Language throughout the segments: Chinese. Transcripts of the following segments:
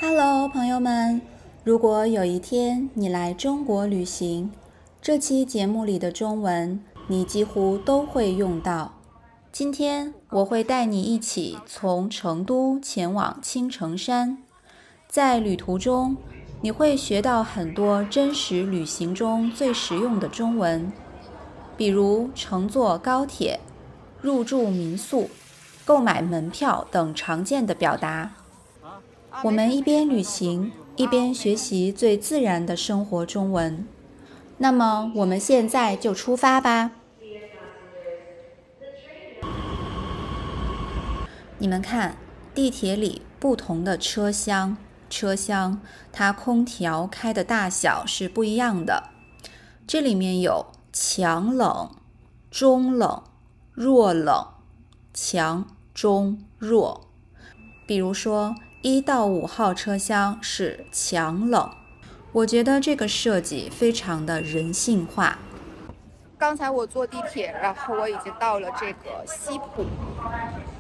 Hello，朋友们！如果有一天你来中国旅行，这期节目里的中文你几乎都会用到。今天我会带你一起从成都前往青城山，在旅途中你会学到很多真实旅行中最实用的中文，比如乘坐高铁、入住民宿、购买门票等常见的表达。我们一边旅行，一边学习最自然的生活中文。那么，我们现在就出发吧。你们看，地铁里不同的车厢，它空调开的大小是不一样的。这里面有强冷、中冷、弱冷，强、中、弱。比如说1到5号车厢是强冷，我觉得这个设计非常的人性化。刚才我坐地铁，然后我已经到了这个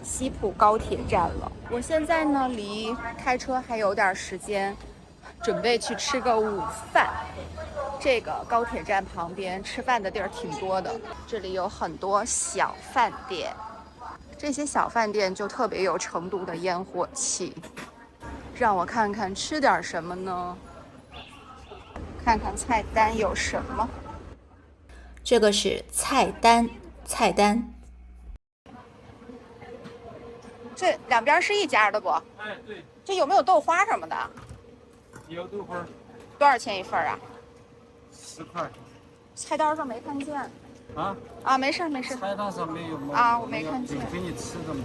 西浦高铁站了。我现在呢离开车还有点时间，准备去吃个午饭。这个高铁站旁边吃饭的地儿挺多的，这里有很多小饭店，这些小饭店就特别有成都的烟火气。让我看看吃点什么呢？看看菜单有什么。这个是菜单。这两边是一家的不？哎，对。这有没有豆花什么的？有豆花。多少钱一份啊10块。菜单上没看见。没事。菜单上没有吗？啊，我没看见。给你吃的吗？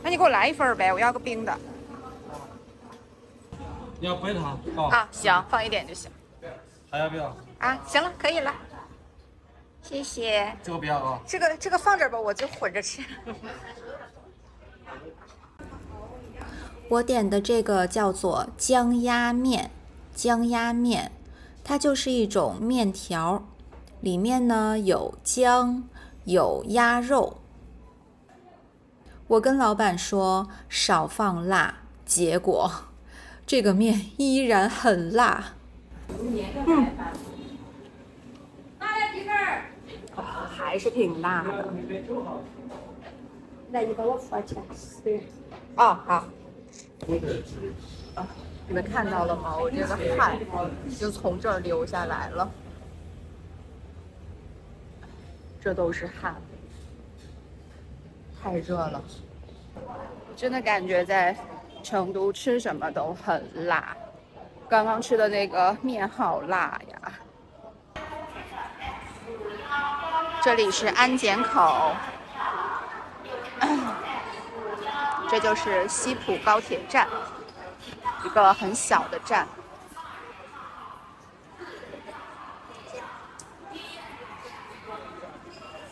那你给我来一份呗，我要个冰的。你要白糖行，放一点就行。还要不要？行了，可以了。谢谢。这个不要啊。这个放这儿吧，我就混着吃。我点的这个叫做姜鸭面，它就是一种面条，里面呢有姜，有鸭肉。我跟老板说少放辣，结果这个面依然很辣。还是挺辣的。来，你帮我付钱。好。你们看到了吗？我这个汗就从这儿流下来了，这都是汗，太热了。真的感觉在成都吃什么都很辣，刚刚吃的那个面好辣呀。这里是安检口，这就是西浦高铁站，一个很小的站。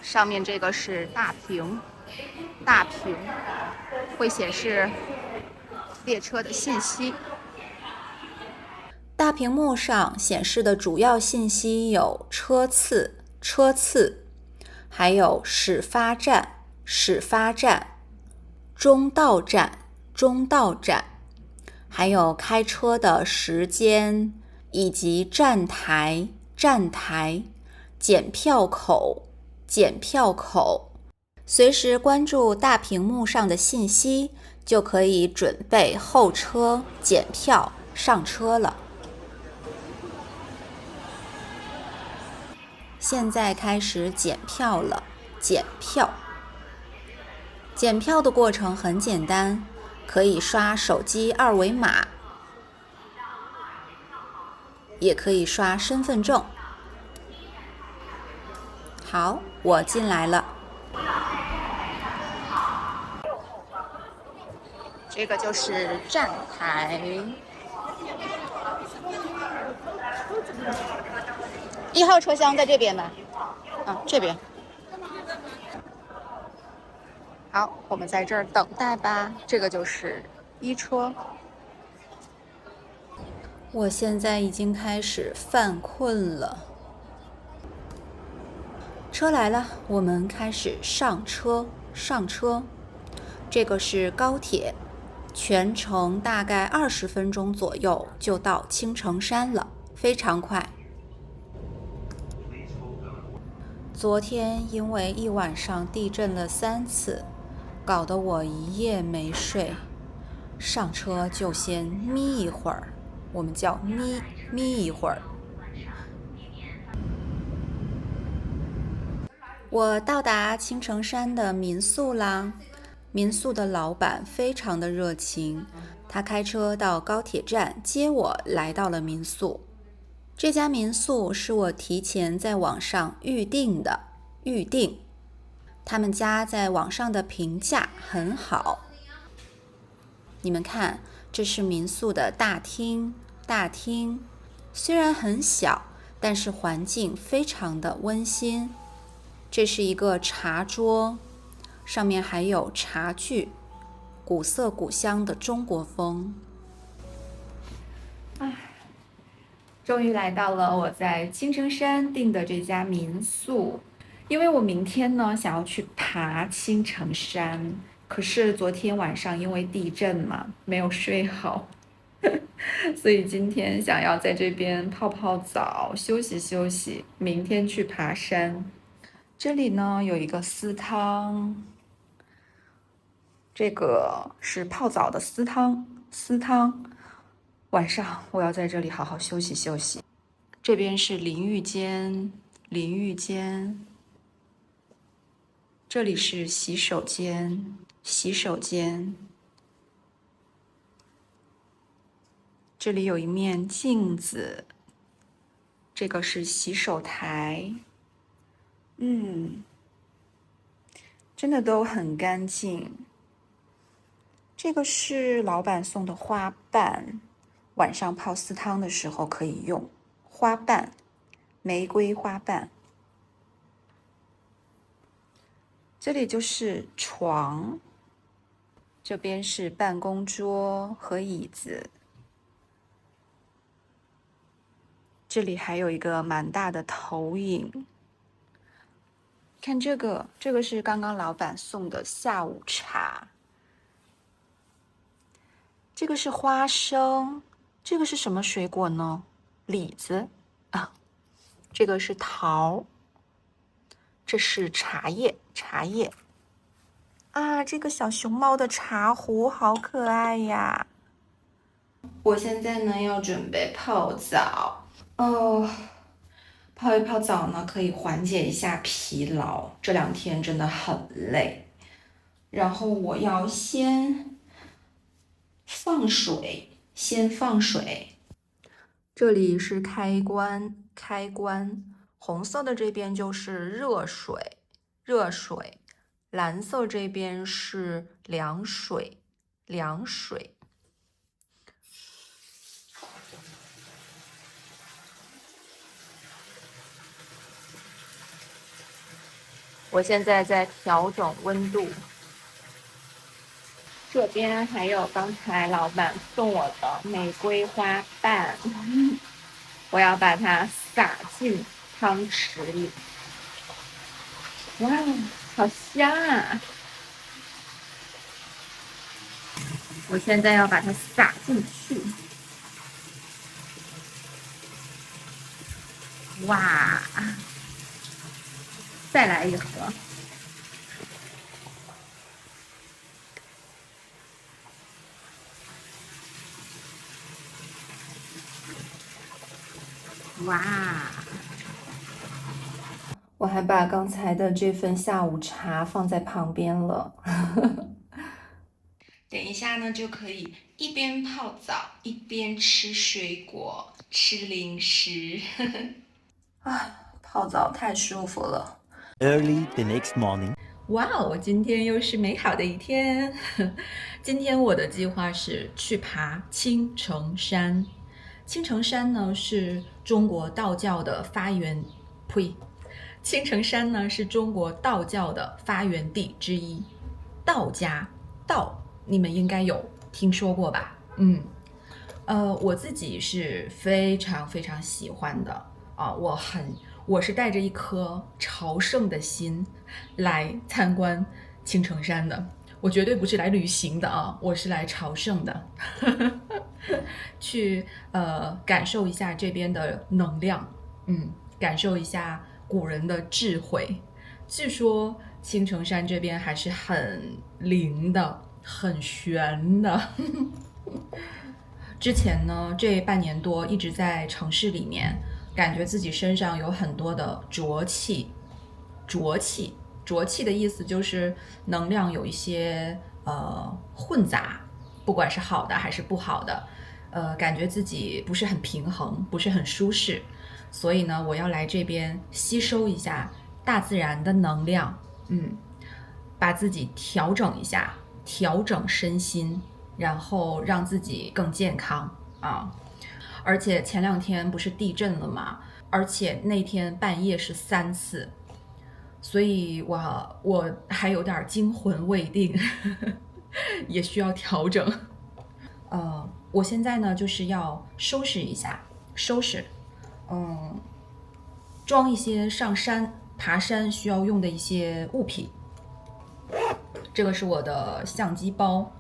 上面这个是大屏会显示列车的信息。大屏幕上显示的主要信息有车次，还有始发站，中到站，还有开车的时间，以及站台，检票口。随时关注大屏幕上的信息，就可以准备候车、检票、上车了。现在开始检票了，检票的过程很简单，可以刷手机2维码，也可以刷身份证。好，我进来了。这个就是站台。1号车厢在这边吧？这边。好，我们在这儿等待吧。这个就是1车。我现在已经开始犯困了。车来了，我们开始上车。这个是高铁，全程大概20分钟左右就到青城山了，非常快。昨天因为一晚上地震了3次，搞得我一夜没睡，上车就先眯一会儿，我们叫眯一会儿。我到达青城山的民宿啦，民宿的老板非常的热情，他开车到高铁站接我来到了民宿。这家民宿是我提前在网上预定。他们家在网上的评价很好。你们看，这是民宿的大厅，虽然很小，但是环境非常的温馨。这是一个茶桌，上面还有茶具，古色古香的中国风。终于来到了我在青城山订的这家民宿，因为我明天呢想要去爬青城山，可是昨天晚上因为地震嘛，没有睡好，所以今天想要在这边泡泡澡，休息休息，明天去爬山。这里呢有一个私汤，这个是泡澡的私汤。晚上我要在这里好好休息休息。这边是淋浴间，这里是洗手间，这里有一面镜子，这个是洗手台，真的都很干净。这个是老板送的花瓣，晚上泡私汤的时候可以用。花瓣，玫瑰花瓣。这里就是床，这边是办公桌和椅子，这里还有一个蛮大的投影。看这个是刚刚老板送的下午茶。这个是花生，这个是什么水果呢？李子啊，这个是桃，这是茶叶啊，这个小熊猫的茶壶好可爱呀！我现在呢要准备泡澡哦，泡一泡澡呢可以缓解一下疲劳，这2天真的很累。然后我要先放水，这里是开关，红色的这边就是热水，蓝色这边是凉水。我现在在调整温度。这边还有刚才老板送我的玫瑰花瓣，我要把它撒进汤匙里。哇，好香啊！我现在要把它撒进去。哇，再来一盒。哇！我还把刚才的这份下午茶放在旁边了。等一下呢，就可以一边泡澡一边吃水果、吃零食。泡澡太舒服了。Early the next morning. 哇哦，今天又是美好的一天。今天我的计划是去爬青城山。青城山呢是中国道教的青城山呢是中国道教的发源地之一。道，你们应该有听说过吧？我自己是非常非常喜欢的啊，我是带着一颗朝圣的心来参观青城山的。我绝对不是来旅行的啊，我是来朝圣的，去感受一下这边的能量，感受一下古人的智慧。据说青城山这边还是很灵的，很玄的。之前呢，这半年多一直在城市里面，感觉自己身上有很多的浊气。浊气的意思就是能量有一些混杂，不管是好的还是不好的，感觉自己不是很平衡，不是很舒适。所以呢，我要来这边吸收一下大自然的能量，把自己调整一下，调整身心，然后让自己更健康啊。而且前2天不是地震了吗？而且那天半夜是3次，所以我还有点惊魂未定，也需要调整。我现在呢就是要收拾一下，装一些上山爬山需要用的一些物品。这个是我的相机包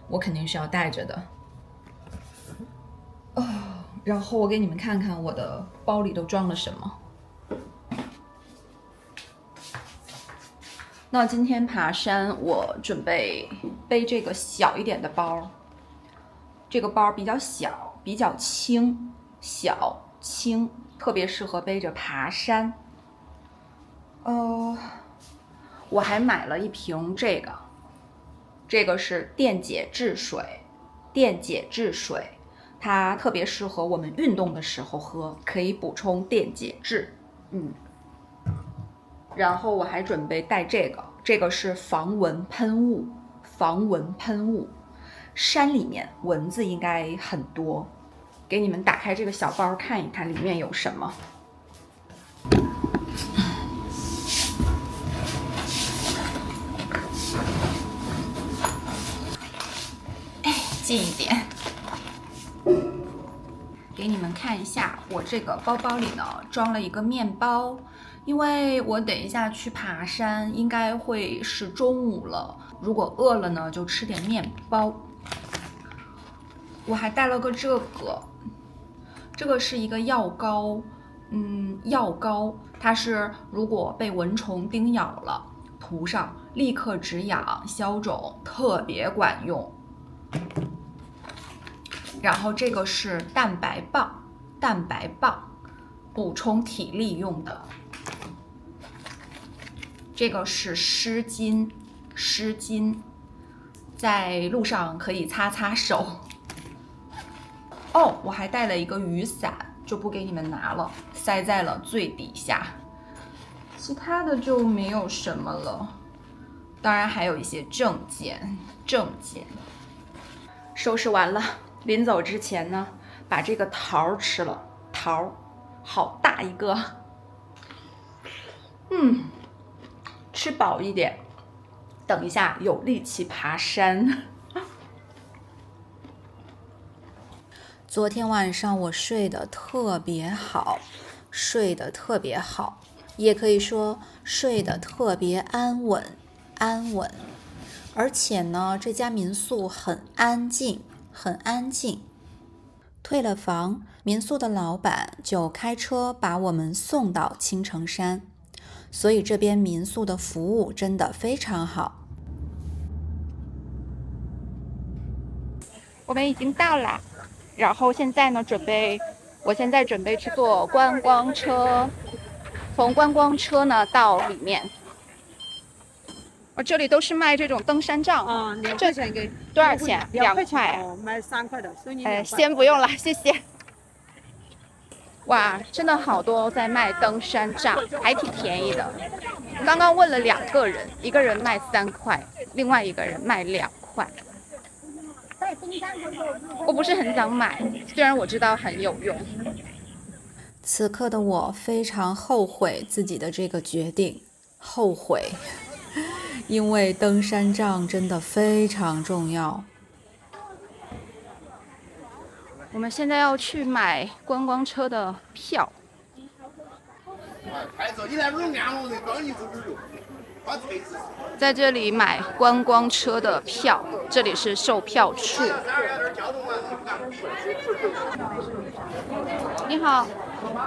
我肯定是要带着的。然后我给你们看看我的包里都装了什么。那今天爬山我准备背这个小一点的包，这个包比较小，比较轻，特别适合背着爬山。我还买了一瓶这个是电解质水，它特别适合我们运动的时候喝，可以补充电解质。然后我还准备带这个是防蚊喷雾，山里面蚊子应该很多。给你们打开这个小包看一看里面有什么。近一点，给你们看一下，我这个包包里呢装了一个面包，因为我等一下去爬山，应该会是中午了，如果饿了呢就吃点面包。我还带了个这个是一个药膏，它是如果被蚊虫叮咬了，涂上立刻止痒消肿，特别管用。然后这个是蛋白棒，补充体力用的。这个是湿巾，在路上可以擦擦手。我还带了一个雨伞，就不给你们拿了，塞在了最底下。其他的就没有什么了，当然还有一些证件。收拾完了，临走之前呢，把这个桃吃了，好大一个，吃饱一点，等一下有力气爬山。昨天晚上我睡得特别好，也可以说睡得特别安稳。而且呢，这家民宿很安静。退了房，民宿的老板就开车把我们送到青城山，所以这边民宿的服务真的非常好。我们已经到了，然后现在呢，我现在准备去坐观光车，从观光车呢到里面。这里都是卖这种登山杖啊，2块钱给多少钱？2块，卖3块的，所以你先不用了，谢谢。哇，真的好多在卖登山杖，还挺便宜的。刚刚问了2个人，一个人卖3块，另外一个人卖2块。我不是很想买，虽然我知道很有用。此刻的我非常后悔自己的这个决定，因为登山杖真的非常重要。我们现在要去买观光车的票。在这里买观光车的票，这里是售票处。你好，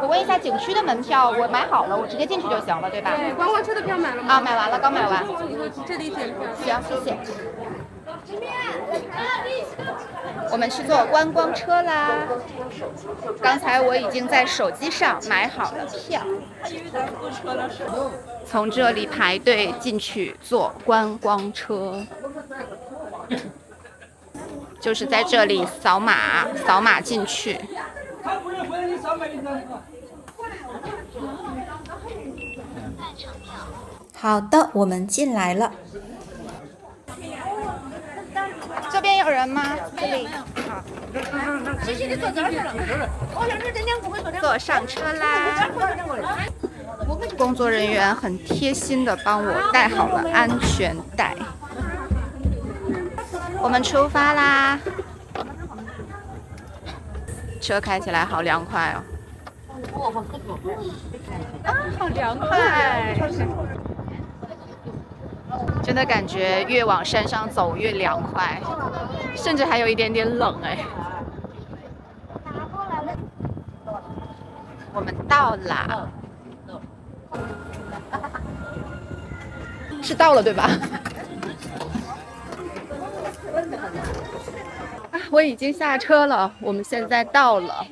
我问一下景区的门票，我买好了，我直接进去就行了，对吧？对，观光车的票买了吗？啊，买完了，刚买完。这里检票。行，谢谢。我们去坐观光车啦。刚才我已经在手机上买好了票，从这里排队进去坐观光车，就是在这里扫码进去。好的，我们进来了。这边有人吗？这里。好。坐上车啦！工作人员很贴心的帮我带好了安全带。我们出发啦！车开起来好凉快哦。啊，好凉快！真的感觉越往山上走越凉快，甚至还有一点点冷哎。我们到啦，是到了对吧？我已经下车了，我们现在到了，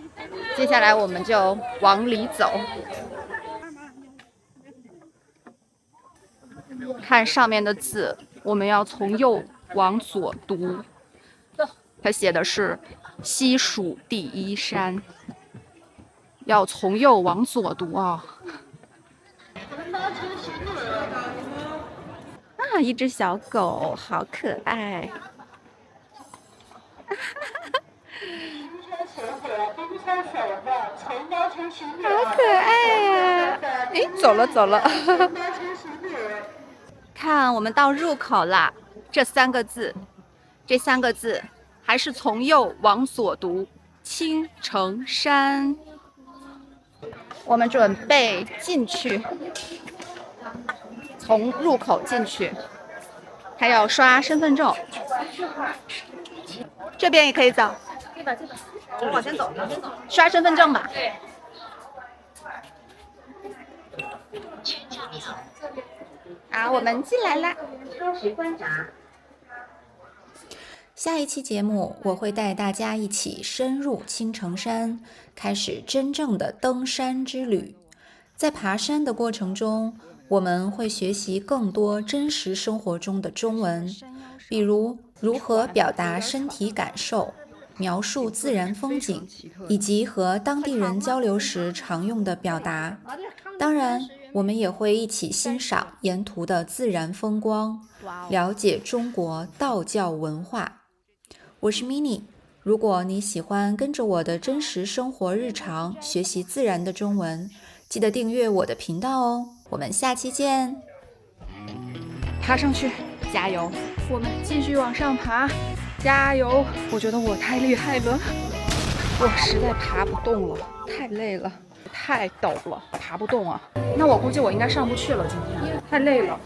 接下来我们就往里走。看上面的字，我们要从右往左读。它写的是西蜀第一山，要从右往左读啊。啊，一只小狗，好可爱。好可爱呀！诶，走了。看，我们到入口啦。这三个字还是从右往左读，青城山。我们准备进去，从入口进去，还要刷身份证。这边也可以走。我往前走，刷身份证吧。好，我们进来啦。下一期节目，我会带大家一起深入青城山，开始真正的登山之旅。在爬山的过程中，我们会学习更多真实生活中的中文，比如如何表达身体感受、描述自然风景，以及和当地人交流时常用的表达。当然，我们也会一起欣赏沿途的自然风光，了解中国道教文化。我是 Mini， 如果你喜欢跟着我的真实生活日常学习自然的中文，记得订阅我的频道哦。我们下期见。爬上去，加油！我们继续往上爬，加油！我觉得我太厉害了，我实在爬不动了，太累了，太陡了，爬不动啊。那我估计我应该上不去了，今天太累了。